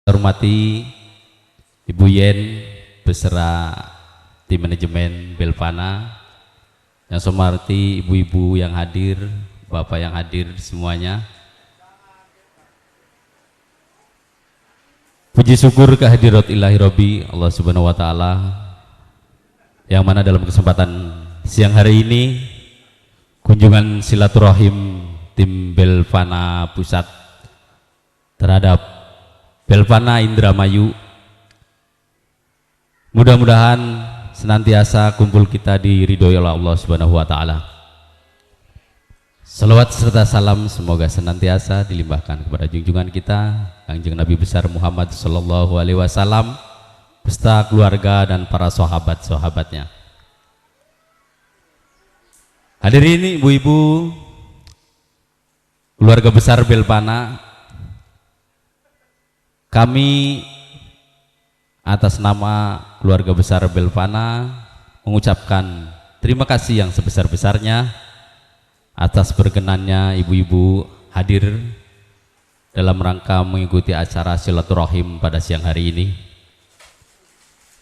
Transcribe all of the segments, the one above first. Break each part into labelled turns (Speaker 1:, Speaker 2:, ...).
Speaker 1: Hormati Ibu Yen beserta tim manajemen Belvana, yang saya hormati ibu-ibu yang hadir, bapak yang hadir semuanya. Puji syukur kehadirat ilahi Rabbi Allah Subhanahu wa Ta'ala, yang mana dalam kesempatan siang hari ini kunjungan silaturahim tim Belvana Pusat terhadap Belvana Indramayu, mudah-mudahan senantiasa kumpul kita diridhoi oleh Allah Subhanahu wa Ta'ala. Salawat serta salam semoga senantiasa dilimpahkan kepada junjungan kita Kanjeng Nabi besar Muhammad sallallahu alaihi wasallam beserta keluarga dan para sahabat-sahabatnya. Hadirin ibu-ibu, keluarga besar Belvana, kami atas nama keluarga besar Belvana mengucapkan terima kasih yang sebesar-besarnya atas berkenannya ibu-ibu hadir dalam rangka mengikuti acara silaturahim pada siang hari ini.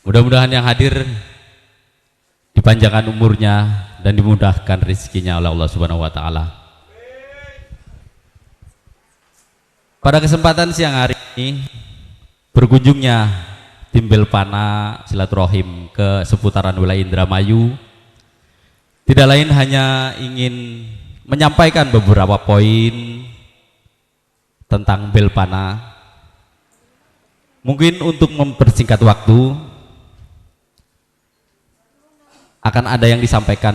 Speaker 1: Mudah-mudahan yang hadir dipanjangkan umurnya dan dimudahkan rezekinya oleh Allah Subhanahu wa Ta'ala. Pada kesempatan siang hari ini berkunjungnya tim Belvana silaturahim ke seputaran wilayah Indramayu tidak lain hanya ingin menyampaikan beberapa poin tentang Belvana. Mungkin untuk mempersingkat waktu akan ada yang disampaikan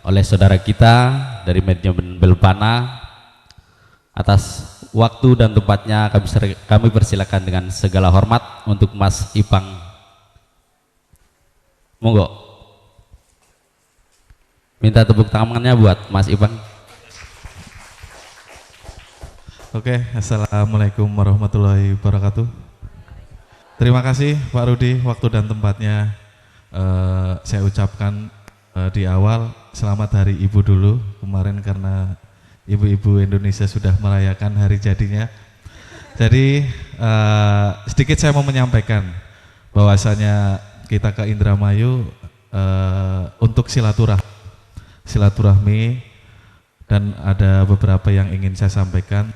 Speaker 1: oleh saudara kita dari manajemen Belvana. Atas waktu dan tempatnya kami persilakan dengan segala hormat untuk Mas Ipang. Monggo. Minta tepuk tangannya buat Mas Ipang.
Speaker 2: Oke, assalamualaikum warahmatullahi wabarakatuh. Terima kasih Pak Rudi, waktu dan tempatnya saya ucapkan di awal selamat Hari Ibu dulu kemarin, karena ibu-ibu Indonesia sudah merayakan hari jadinya. Jadi sedikit saya mau menyampaikan bahwasanya kita ke Indramayu untuk silaturahmi, dan ada beberapa yang ingin saya sampaikan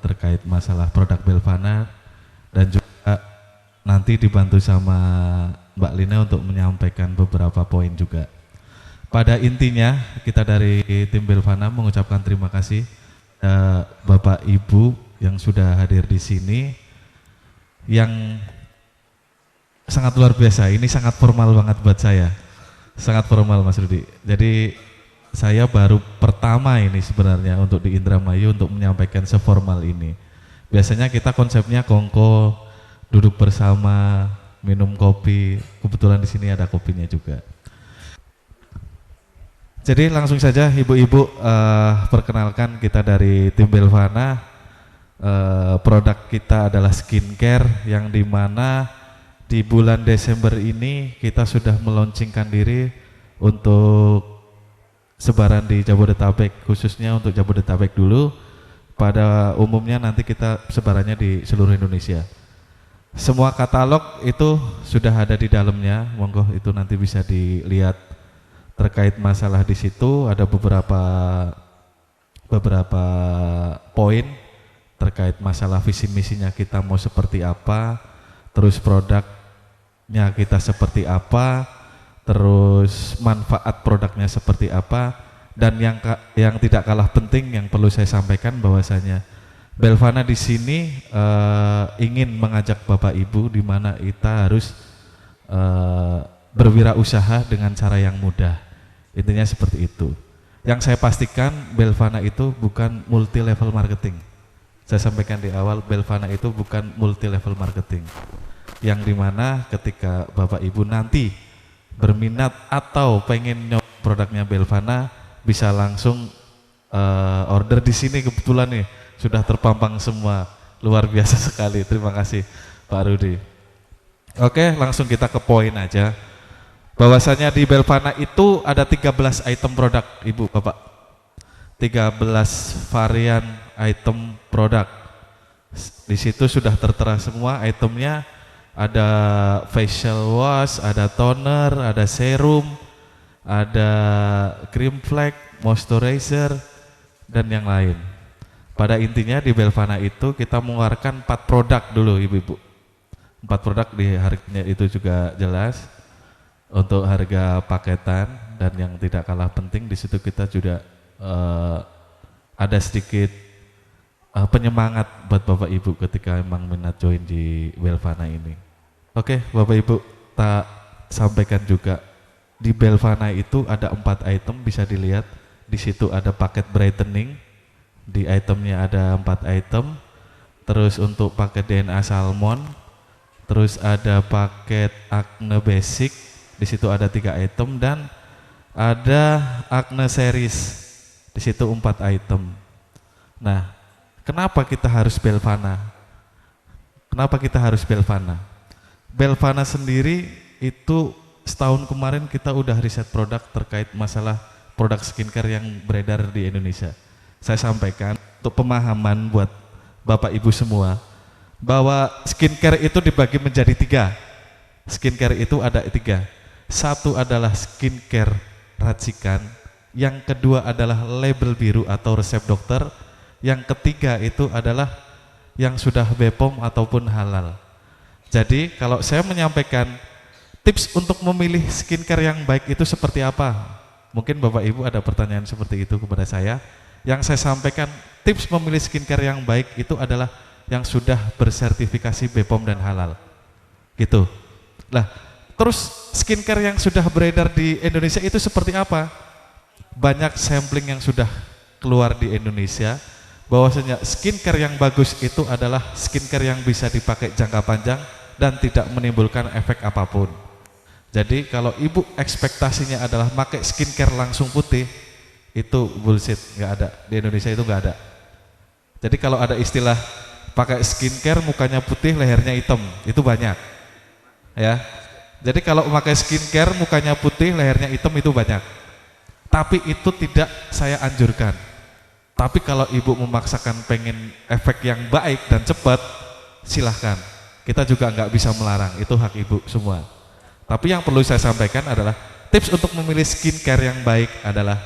Speaker 2: terkait masalah produk Belvana, dan juga nanti dibantu sama Mbak Lina untuk menyampaikan beberapa poin juga. Pada intinya kita dari tim Belvana mengucapkan terima kasih Bapak Ibu yang sudah hadir di sini, yang sangat luar biasa. Ini sangat formal banget buat saya, sangat formal Mas Rudi. Jadi saya baru pertama ini sebenarnya untuk di Indramayu untuk menyampaikan seformal ini. Biasanya kita konsepnya kongko, duduk bersama, minum kopi. Kebetulan di sini ada kopinya juga. Jadi langsung saja ibu-ibu, perkenalkan kita dari tim Belvana. Produk kita adalah skincare, yang dimana di bulan Desember ini kita sudah meluncurkan diri untuk sebaran di Jabodetabek, khususnya untuk Jabodetabek dulu. Pada umumnya nanti kita sebarannya di seluruh Indonesia. Semua katalog itu sudah ada di dalamnya, monggo itu nanti bisa dilihat. Terkait masalah di situ ada beberapa poin terkait masalah visi misinya kita mau seperti apa, terus produknya kita seperti apa, terus manfaat produknya seperti apa, dan yang tidak kalah penting yang perlu saya sampaikan bahwasanya Belvana di sini ingin mengajak Bapak Ibu di mana kita harus berwirausaha dengan cara yang mudah. Intinya seperti itu. Yang saya pastikan Belvana itu bukan multi level marketing. Saya sampaikan di awal, Belvana itu bukan multi level marketing. Yang dimana ketika Bapak Ibu nanti berminat atau pengen nyoba produknya Belvana, bisa langsung order di sini. Kebetulan nih sudah terpampang semua, luar biasa sekali. Terima kasih Pak Rudi. Oke, langsung kita ke poin aja. Bahwasanya di Belvana itu ada 13 item produk, Ibu Bapak. 13 varian item produk. Di situ sudah tertera semua itemnya, ada facial wash, ada toner, ada serum, ada cream flake, moisturizer, dan yang lain. Pada intinya di Belvana itu kita mengeluarkan 4 produk dulu ibu-ibu. 4 produk, di harganya itu juga jelas untuk harga paketan, dan yang tidak kalah penting di situ kita juga ada sedikit penyemangat buat Bapak Ibu ketika memang minat join di Belvana ini. Oke, Bapak Ibu, tak sampaikan juga di Belvana itu ada 4 item, bisa dilihat di situ ada paket brightening, di itemnya ada 4 item. Terus untuk paket DNA salmon, terus ada paket acne basic, di situ ada 3 item, dan ada acne series, di situ 4 item. Nah, kenapa kita harus Belvana? Kenapa kita harus Belvana? Belvana sendiri itu setahun kemarin kita udah riset produk terkait masalah produk skincare yang beredar di Indonesia. Saya sampaikan untuk pemahaman buat Bapak Ibu semua bahwa skincare itu dibagi menjadi 3. Skincare itu ada 3. Satu adalah skincare racikan, yang kedua adalah label biru atau resep dokter, yang ketiga itu adalah yang sudah BPOM ataupun halal. Jadi kalau saya menyampaikan tips untuk memilih skincare yang baik itu seperti apa, mungkin Bapak Ibu ada pertanyaan seperti itu kepada saya. Yang saya sampaikan, tips memilih skincare yang baik itu adalah yang sudah bersertifikasi BPOM dan halal, gitu. Nah, terus skincare yang sudah beredar di Indonesia itu seperti apa? Banyak sampling yang sudah keluar di Indonesia, bahwasanya skincare yang bagus itu adalah skincare yang bisa dipakai jangka panjang dan tidak menimbulkan efek apapun. Jadi kalau ibu ekspektasinya adalah pakai skincare langsung putih, itu bullshit, nggak ada di Indonesia, itu nggak ada. Jadi kalau ada istilah pakai skincare mukanya putih lehernya hitam, itu banyak, ya. Jadi kalau pakai skincare mukanya putih lehernya hitam itu banyak, tapi itu tidak saya anjurkan. Tapi kalau ibu memaksakan pengen efek yang baik dan cepat, silahkan. Kita juga nggak bisa melarang, itu hak ibu semua. Tapi yang perlu saya sampaikan adalah tips untuk memilih skincare yang baik adalah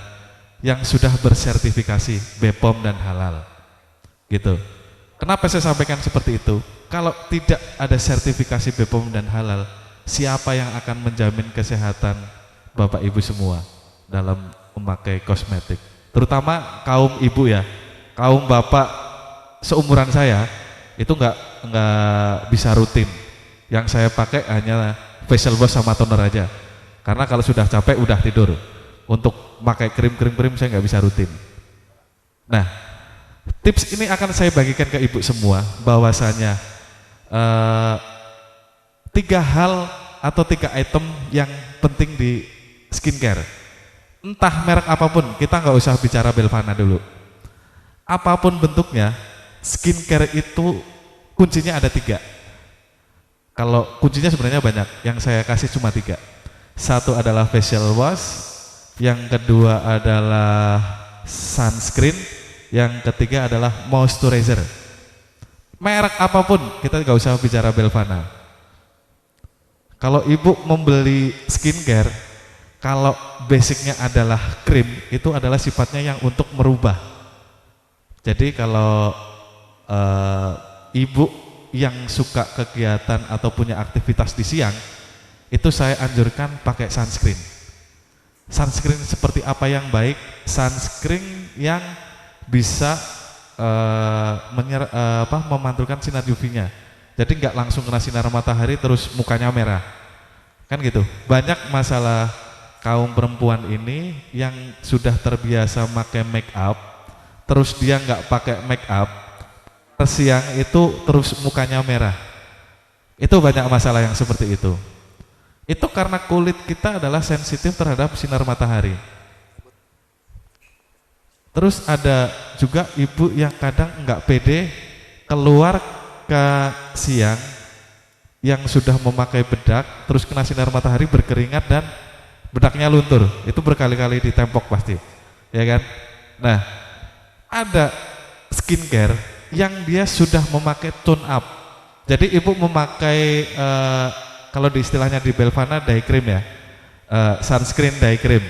Speaker 2: yang sudah bersertifikasi BPOM dan halal, gitu. Kenapa saya sampaikan seperti itu? Kalau tidak ada sertifikasi BPOM dan halal, siapa yang akan menjamin kesehatan Bapak Ibu semua dalam memakai kosmetik? Terutama kaum ibu ya, kaum bapak seumuran saya itu nggak bisa rutin. Yang saya pakai hanya facial wash sama toner aja, karena kalau sudah capek udah tidur. Untuk pakai krim saya nggak bisa rutin. Nah, tips ini akan saya bagikan ke ibu semua, bahwasanya 3 hal atau 3 item yang penting di skincare. Entah merek apapun, kita nggak usah bicara Belvana dulu. Apapun bentuknya, skincare itu kuncinya ada 3. Kalau kuncinya sebenarnya banyak, yang saya kasih cuma 3. Satu adalah facial wash, yang kedua adalah sunscreen, yang ketiga adalah moisturizer. Merek apapun, kita nggak usah bicara Belvana. Kalau ibu membeli skincare, kalau basicnya adalah krim, itu adalah sifatnya yang untuk merubah. Jadi kalau ibu yang suka kegiatan atau punya aktivitas di siang, itu saya anjurkan pakai sunscreen. Sunscreen seperti apa yang baik? Sunscreen yang bisa memantulkan sinar UV-nya. Jadi nggak langsung kena sinar matahari terus mukanya merah, kan gitu. Banyak masalah kaum perempuan ini yang sudah terbiasa pakai make up, terus dia nggak pakai make up, siang itu terus mukanya merah. Itu banyak masalah yang seperti itu. Itu karena kulit kita adalah sensitif terhadap sinar matahari. Terus ada juga ibu yang kadang nggak pede keluar ke siang, yang sudah memakai bedak, terus kena sinar matahari berkeringat dan bedaknya luntur. Itu berkali-kali ditempok pasti, ya kan? Nah, ada skincare yang dia sudah memakai tune up. Jadi ibu memakai kalau di istilahnya di Belvana day cream ya, sunscreen day cream.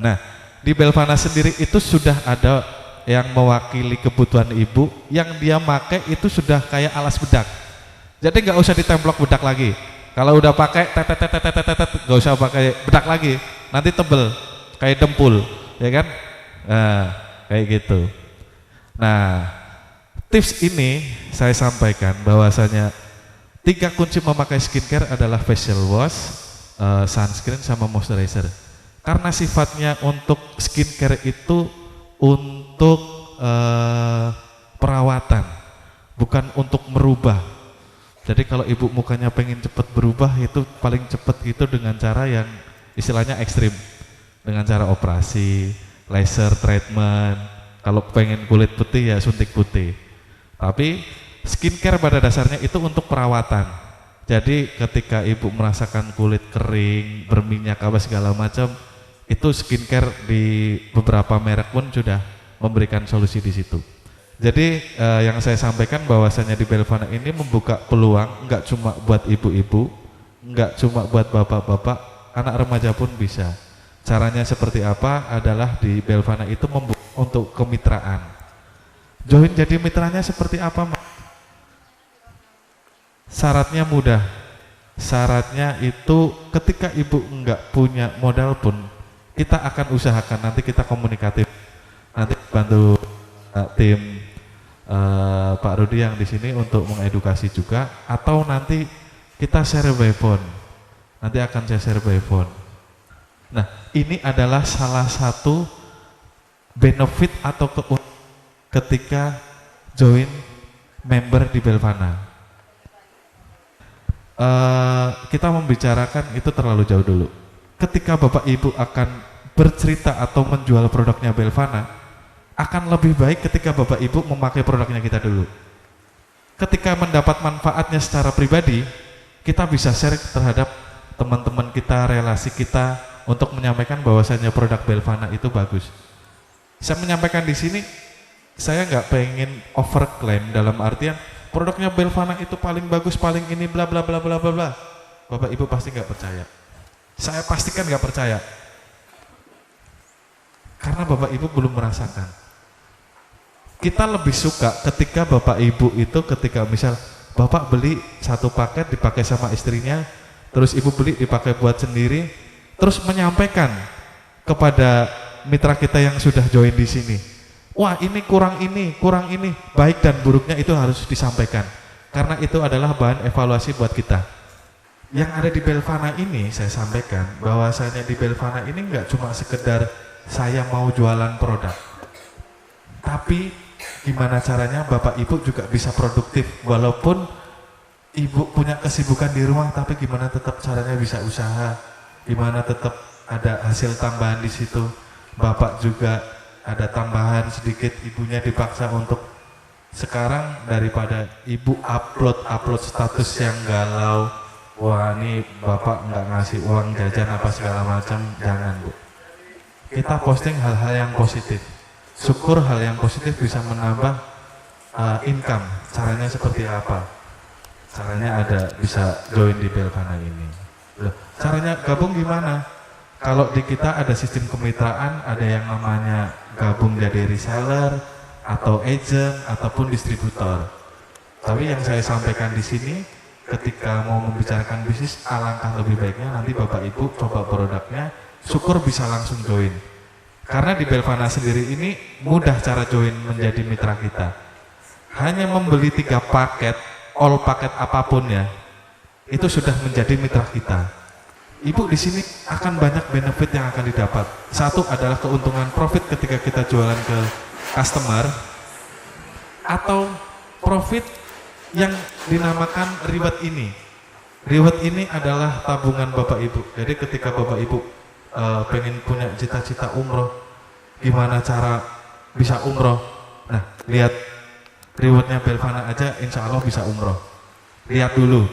Speaker 2: Nah, di Belvana sendiri itu sudah ada yang mewakili kebutuhan ibu, yang dia pakai itu sudah kayak alas bedak. Jadi nggak usah ditemplok bedak lagi. Kalau udah pakai nggak usah pakai bedak lagi, nanti tebel kayak dempul, ya kan? Nah, kayak gitu. Nah, tips ini saya sampaikan bahwasanya 3 kunci memakai skincare adalah facial wash, sunscreen sama moisturizer. Karena sifatnya untuk skincare itu untuk perawatan, bukan untuk merubah. Jadi kalau ibu mukanya pengen cepat berubah itu paling cepat itu dengan cara yang istilahnya ekstrim, dengan cara operasi, laser treatment. Kalau pengen kulit putih ya suntik putih. Tapi skincare pada dasarnya itu untuk perawatan. Jadi ketika ibu merasakan kulit kering, berminyak apa segala macam, itu skincare di beberapa merek pun sudah memberikan solusi di situ. Jadi yang saya sampaikan bahwasanya di Belvana ini membuka peluang nggak cuma buat ibu-ibu, nggak cuma buat bapak-bapak, anak remaja pun bisa. Caranya seperti apa adalah di Belvana itu untuk kemitraan. Join jadi mitranya seperti apa, Mas? Syaratnya mudah. Syaratnya itu ketika ibu enggak punya modal pun kita akan usahakan, nanti kita komunikatif. Nanti bantu tim Pak Rudi yang di sini untuk mengedukasi juga, atau nanti kita share by phone. Nanti akan saya share by phone. Nah, ini adalah salah satu benefit atau ketika join member di Belvana. Kita membicarakan itu terlalu jauh dulu. Ketika Bapak Ibu akan bercerita atau menjual produknya Belvana, akan lebih baik ketika Bapak Ibu memakai produknya kita dulu. Ketika mendapat manfaatnya secara pribadi, kita bisa share terhadap teman-teman kita, relasi kita, untuk menyampaikan bahwasanya produk Belvana itu bagus. Saya menyampaikan di sini, saya nggak pengen overclaim dalam artian produknya Belvana itu paling bagus, paling ini bla bla bla bla bla bla. Bapak Ibu pasti nggak percaya. Saya pastikan nggak percaya. Karena Bapak Ibu belum merasakan. Kita lebih suka ketika Bapak Ibu itu ketika misal Bapak beli satu paket dipakai sama istrinya, terus Ibu beli dipakai buat sendiri, terus menyampaikan kepada mitra kita yang sudah join di sini. Wah, ini, kurang baik dan buruknya itu harus disampaikan. Karena itu adalah bahan evaluasi buat kita. Yang ada di Belvana ini saya sampaikan bahwasanya di Belvana ini nggak cuma sekedar saya mau jualan produk. Tapi gimana caranya Bapak Ibu juga bisa produktif walaupun Ibu punya kesibukan di rumah, tapi gimana tetap caranya bisa usaha, gimana tetap ada hasil tambahan di situ. Bapak juga ada tambahan sedikit, ibunya dipaksa untuk sekarang daripada ibu upload status yang galau, wah ini bapak nggak ngasih uang jajan apa segala macam, jangan Bu. Kita posting hal-hal yang positif, syukur hal yang positif bisa menambah income. Caranya seperti apa? Caranya ada bisa join di Belvana ini. Loh, caranya gabung gimana? Kalau di kita ada sistem kemitraan, ada yang namanya gabung jadi reseller atau agent ataupun distributor. Tapi yang saya sampaikan di sini, ketika mau membicarakan bisnis, alangkah lebih baiknya nanti Bapak Ibu coba produknya, syukur bisa langsung join. Karena di Belvana sendiri ini mudah cara join menjadi mitra kita. Hanya membeli 3 paket, all paket apapun ya, itu sudah menjadi mitra kita. Ibu di sini akan banyak benefit yang akan didapat. Satu adalah keuntungan profit ketika kita jualan ke customer, atau profit yang dinamakan reward ini. Reward ini adalah tabungan Bapak Ibu. Jadi ketika Bapak Ibu pengen punya cita-cita umroh, gimana cara bisa umroh? Nah, lihat rewardnya Belvana aja, insya Allah bisa umroh. Lihat dulu.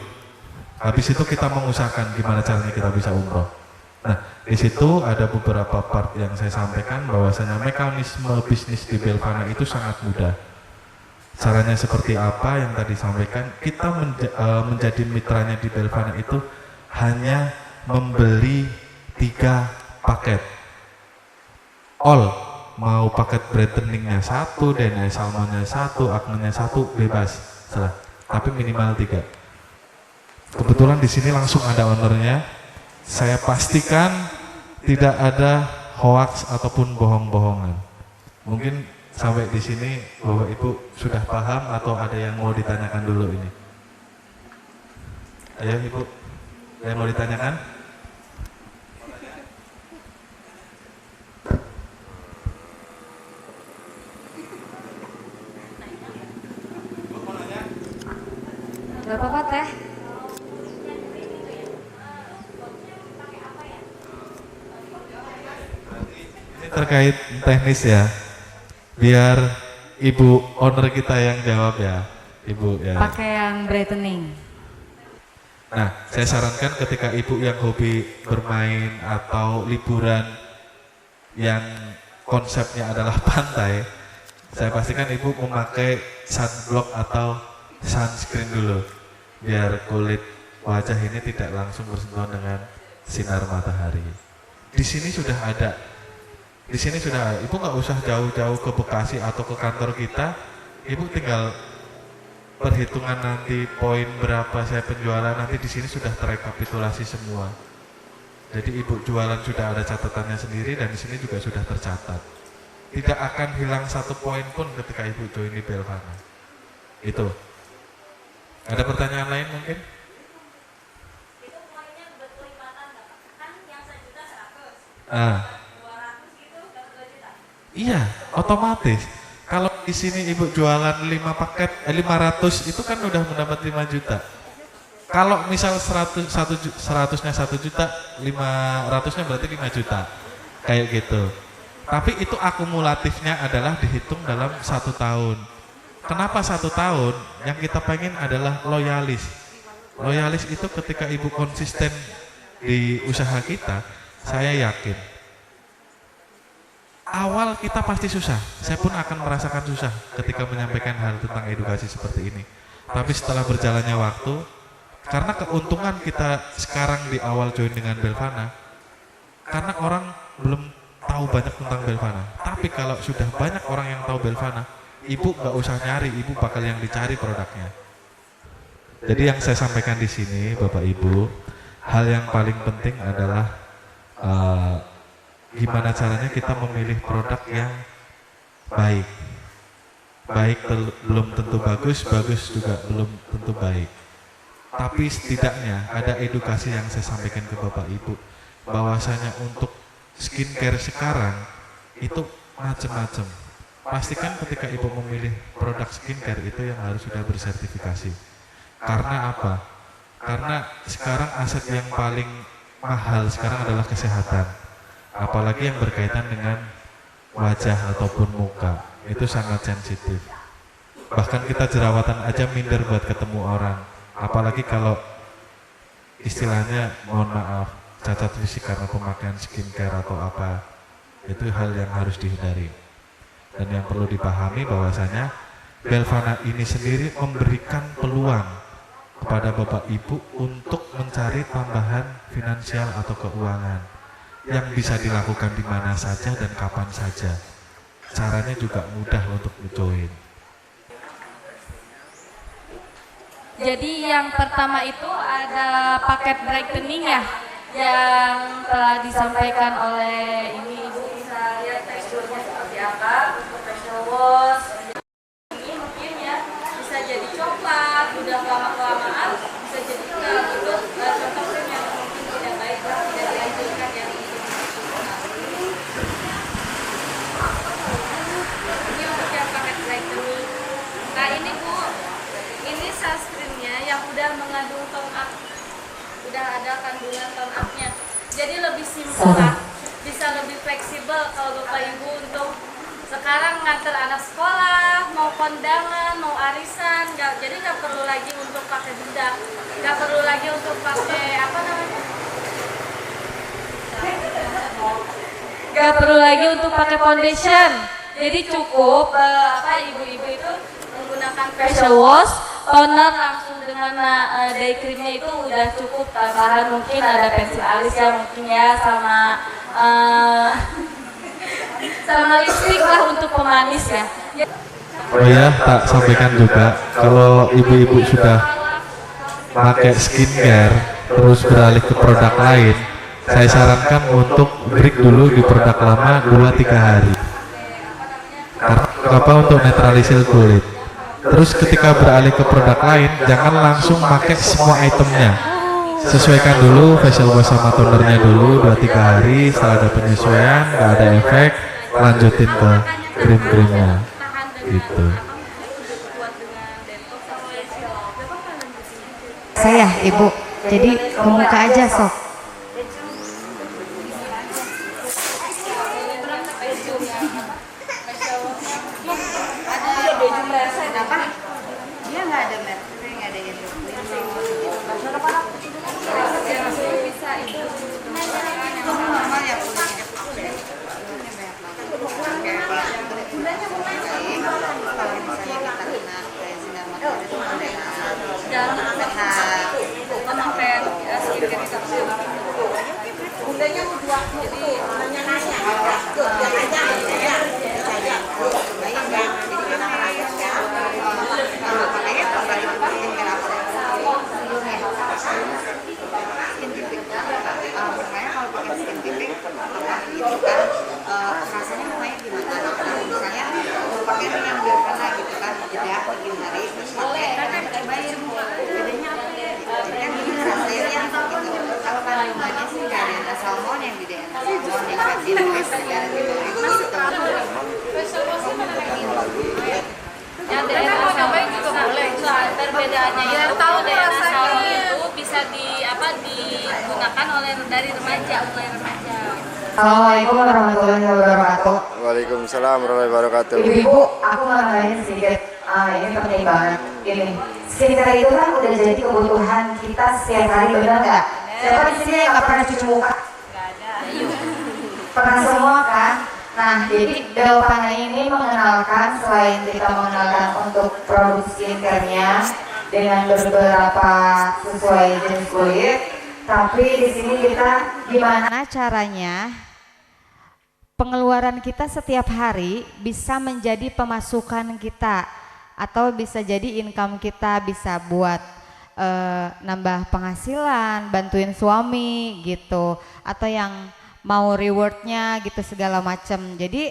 Speaker 2: Habis itu kita mengusahakan gimana caranya kita bisa umroh. Nah, di situ ada beberapa part yang saya sampaikan bahwasanya mekanisme bisnis di Belvana itu sangat mudah. Caranya seperti apa yang tadi sampaikan, kita menjadi mitranya di Belvana itu hanya membeli 3 paket. All, mau paket brightening-nya 1, DNA salmonnya 1, acne-nya 1, bebas, salah. Tapi minimal 3. Kebetulan di sini langsung ada ownernya. Saya pastikan tidak ada hoax ataupun bohong-bohongan. Mungkin sampai di sini Bapak Ibu sudah paham atau ada yang mau ditanyakan dulu ini? Ayo Ibu, ada yang mau ditanyakan?
Speaker 3: Gak apa-apa teh.
Speaker 2: Ini terkait teknis ya. Biar Ibu owner kita yang jawab ya, Ibu ya.
Speaker 3: Pakai yang brightening.
Speaker 2: Nah, saya sarankan ketika Ibu yang hobi bermain atau liburan yang konsepnya adalah pantai, saya pastikan Ibu memakai sunblock atau sunscreen dulu, biar kulit wajah ini tidak langsung bersentuhan dengan sinar matahari. Di sini sudah ada. Di sini sudah, Ibu nggak usah jauh-jauh ke Bekasi atau ke kantor kita. Ibu tinggal perhitungan nanti poin berapa saya penjualan, nanti di sini sudah terekapitulasi semua. Jadi Ibu jualan sudah ada catatannya sendiri dan di sini juga sudah tercatat. Tidak akan hilang 1 poin pun ketika Ibu join di Belvana. Itu. Ada pertanyaan lain mungkin?
Speaker 3: Itu poinnya berkelipatan nggak? Kan yang 1 juta 100.
Speaker 2: Ah.
Speaker 3: 200 gitu dapat 2 juta.
Speaker 2: Iya, otomatis. Kalau di sini Ibu jualan 5 paket, 500 itu kan udah mendapat 5 juta. Kalau misal 100-nya 1 juta, 500-nya berarti 5 juta. Kayak gitu. Tapi itu akumulatifnya adalah dihitung dalam 1 tahun. Kenapa 1 tahun? Yang kita pengen adalah loyalis. Loyalis itu ketika Ibu konsisten di usaha kita, saya yakin awal kita pasti susah. Saya pun akan merasakan susah ketika menyampaikan hal tentang edukasi seperti ini. Tapi setelah berjalannya waktu, karena keuntungan kita sekarang di awal join dengan Belvana, karena orang belum tahu banyak tentang Belvana. Tapi kalau sudah banyak orang yang tahu Belvana, Ibu nggak usah nyari, Ibu bakal yang dicari produknya. Jadi yang saya sampaikan di sini, Bapak Ibu, hal yang paling penting adalah gimana caranya kita memilih produk yang baik. Baik belum tentu bagus, bagus juga belum tentu baik. Tapi setidaknya ada edukasi yang saya sampaikan ke Bapak Ibu, bahwasanya untuk skincare sekarang itu macam-macam. Pastikan ketika Ibu memilih produk skincare itu yang harus sudah bersertifikasi. Karena apa? Karena sekarang aset yang paling mahal sekarang adalah kesehatan. Apalagi yang berkaitan dengan wajah ataupun muka, itu sangat sensitif. Bahkan kita jerawatan aja minder buat ketemu orang. Apalagi kalau istilahnya, mohon maaf, cacat fisik karena pemakaian skincare atau apa. Itu hal yang harus dihindari. Dan yang perlu dipahami bahwasanya Belvana ini sendiri memberikan peluang kepada Bapak Ibu untuk mencari tambahan finansial atau keuangan yang bisa dilakukan di mana saja dan kapan saja. Caranya juga mudah untuk join.
Speaker 3: Jadi yang pertama itu ada paket brightening ya, yang telah disampaikan oleh ini Ibu, bisa lihat teksturnya seperti apa untuk facial wash. Ini mungkin ya bisa jadi coklat, udah lama-kelamaan bisa jadi hitam. Itu contoh krim yang mungkin tidak baik, tidak dianjurkan ya. Ini untuk yang paket brightening. Nah ini Bu, ini sunscreennya yang udah mengandung tone up, udah ada kandungan tone up-nya. Jadi lebih simpel lah, bisa lebih fleksibel kalau Bapak Ibu untuk sekarang nganter anak sekolah, mau kondangan, mau arisan, jadi nggak perlu lagi untuk pakai bedak, nggak perlu lagi untuk pakai apa namanya, nggak perlu lagi untuk pakai foundation. Jadi cukup ibu-ibu itu menggunakan menggunakan facial wash, toner langsung dengan day creamnya itu udah cukup. Tambahan mungkin ada pensil alis ya mungkin ya, sama sama lipstick lah untuk pemanis ya.
Speaker 2: Oh ya, tak sampaikan juga kalau ibu-ibu sudah pakai skincare terus beralih ke produk lain, saya sarankan untuk break dulu di produk lama 2-3 hari. Karena apa? Untuk netralisir kulit. Terus ketika beralih ke produk lain, jangan langsung pakai semua itemnya. Sesuaikan dulu facial wash sama tonernya dulu 2-3 hari. Setelah ada penyesuaian, nggak ada efek, lanjutin ke krim-krimnya gitu.
Speaker 4: Saya ibu, jadi ke muka aja sok.
Speaker 5: Dia nggak ada merek, nggak ada yang normal ya kulitnya. Kalau misalnya kita kena sinar matahari itu
Speaker 3: Jangan
Speaker 5: sehat.
Speaker 3: pakai skincare itu.
Speaker 5: Bundanya dua, jadi nanya-nanya. Yang aja, ya. Makanya kalau lagi skincare apa? Makanya kalau pakai skincare itu kan rasanya mukanya gimana? Misalnya mau pakai yang biasa gitu kan, jeda 3 hari terus pakai bayar bedanya apa ya? Jadi kan gini rasanya gitu. Kalau kandungannya sih nggak ada yang salmon, yang di DNA salmon, yang fatty acid gitu.
Speaker 3: Yang DNA salmon juga boleh. Perbedaannya itu DNA salmon itu bisa digunakan oleh dari remaja, mulai remaja.
Speaker 4: Assalamualaikum warahmatullahi wabarakatuh.
Speaker 6: Waalaikumsalam warahmatullahi wabarakatuh.
Speaker 4: Ibu-ibu, aku mau nambahin sedikit. Ini penting banget. Ini skincare itu kan udah jadi kebutuhan kita setiap hari, benar nggak? Siapa di sini yang nggak pernah cuci muka?
Speaker 3: Nggak ada.
Speaker 4: Pernah semua kan? Nah, jadi Belvana ini mengenalkan, selain kita mengenalkan untuk produk skincare-nya dengan beberapa sesuai jenis kulit, tapi di sini kita gimana caranya pengeluaran kita setiap hari bisa menjadi pemasukan kita, atau bisa jadi income kita, bisa buat nambah penghasilan, bantuin suami gitu, atau yang mau rewardnya gitu segala macam. Jadi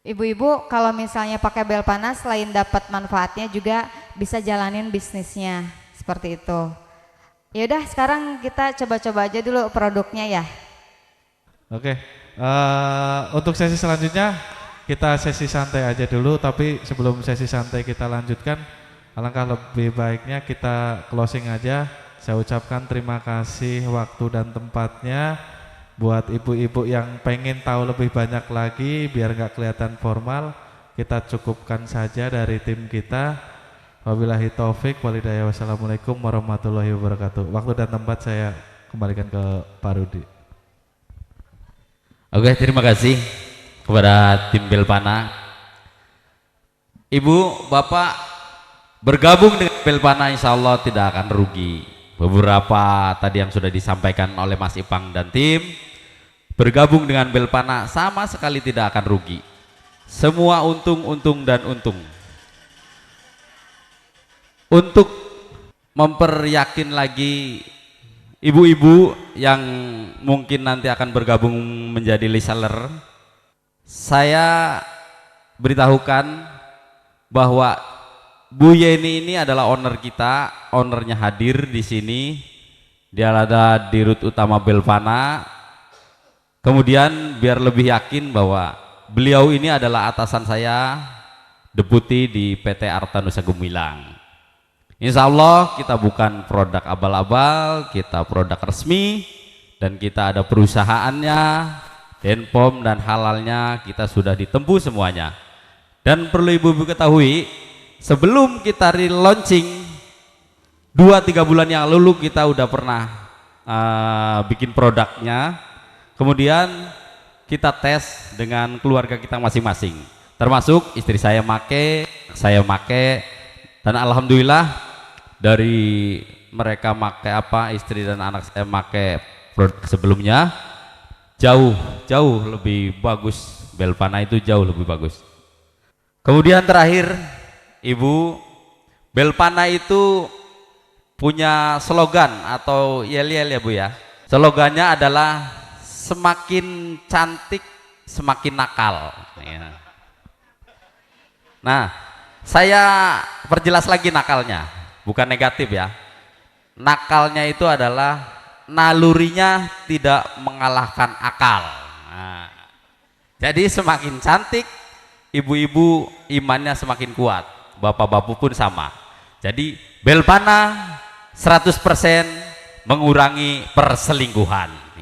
Speaker 4: ibu-ibu kalau misalnya pakai Belvana, selain dapat manfaatnya juga bisa jalanin bisnisnya seperti itu. Yaudah, sekarang kita coba-coba aja dulu produknya ya.
Speaker 2: Oke, untuk sesi selanjutnya kita sesi santai aja dulu, tapi sebelum sesi santai kita lanjutkan, alangkah lebih baiknya kita closing aja. Saya ucapkan terima kasih waktu dan tempatnya. Buat ibu-ibu yang pengen tahu lebih banyak lagi biar nggak kelihatan formal, kita cukupkan saja dari tim kita. Wabillahi taufik walhidayah. Wassalamualaikum warahmatullahi wabarakatuh. Waktu dan tempat saya kembalikan ke Pak Rudi.
Speaker 1: Oke, terima kasih kepada tim Belvana. Ibu, Bapak bergabung dengan Belvana insya Allah tidak akan rugi. Beberapa tadi yang sudah disampaikan oleh Mas Ipang dan tim, bergabung dengan Belvana sama sekali tidak akan rugi. Semua untung, untung dan untung. Untuk memperyakin lagi ibu-ibu yang mungkin nanti akan bergabung menjadi reseller, saya beritahukan bahwa Bu Yeni ini adalah owner kita, ownernya hadir di sini. Dia ada di rut utama Belvana. Kemudian biar lebih yakin bahwa beliau ini adalah atasan saya, deputi di PT Arta Nusa Gumilang. Insya Allah kita bukan produk abal-abal, kita produk resmi, dan kita ada perusahaannya, Denpom dan halalnya kita sudah ditempuh semuanya. Dan perlu ibu-ibu ketahui, sebelum kita relaunching 2-3 bulan yang lalu kita udah pernah bikin produknya, kemudian kita tes dengan keluarga kita masing-masing. termasuk istri saya make, dan alhamdulillah dari mereka make apa, istri dan anak saya make produk sebelumnya jauh lebih bagus. Belvana itu jauh lebih bagus. Kemudian terakhir, Ibu, Belvana itu punya slogan atau yel-yel ya Bu ya. Slogannya adalah semakin cantik semakin nakal. Nah, saya perjelas lagi nakalnya, bukan negatif ya. Nakalnya itu adalah nalurinya tidak mengalahkan akal. Nah, jadi semakin cantik, ibu-ibu imannya semakin kuat, bapak-bapak pun sama. Jadi Belvana 100% mengurangi perselingkuhan.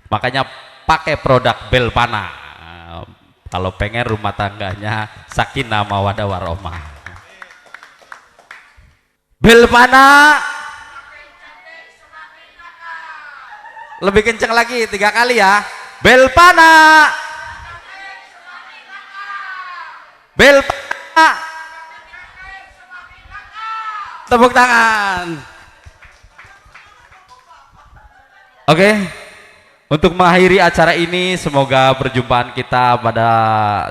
Speaker 1: Makanya pakai produk Belvana kalau pengen rumah tangganya sakinah mawaddah warahmah. Belvana lebih kencang lagi 3 kali ya. Belvana, Belvana, tepuk tangan. Oke, untuk mengakhiri acara ini, semoga perjumpaan kita pada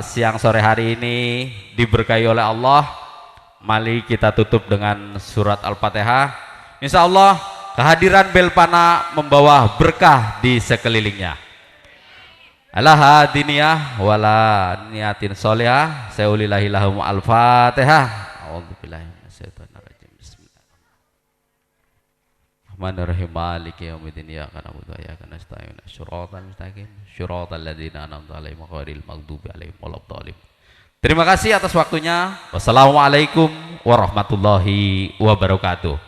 Speaker 1: siang sore hari ini diberkahi oleh Allah. Mari kita tutup dengan surat Al-Fatihah. Insya Allah kehadiran Belvana membawa berkah di sekelilingnya. Ala hadiniyah wala niyatin solihah. Seulillahi lahum al-Fatihah. A'udzubillahi minasyaitonirrajim. Bismillahirrahmanirrahim. Maliki yaumiddin. Iyyaka na'budu wa iyyaka nasta'in. Shiratal mustaqim. Shiratal ladzina an'amta 'alaihim ghairil maghdubi 'alaihim waladdallin. Terima kasih atas waktunya. Wassalamualaikum warahmatullahi wabarakatuh.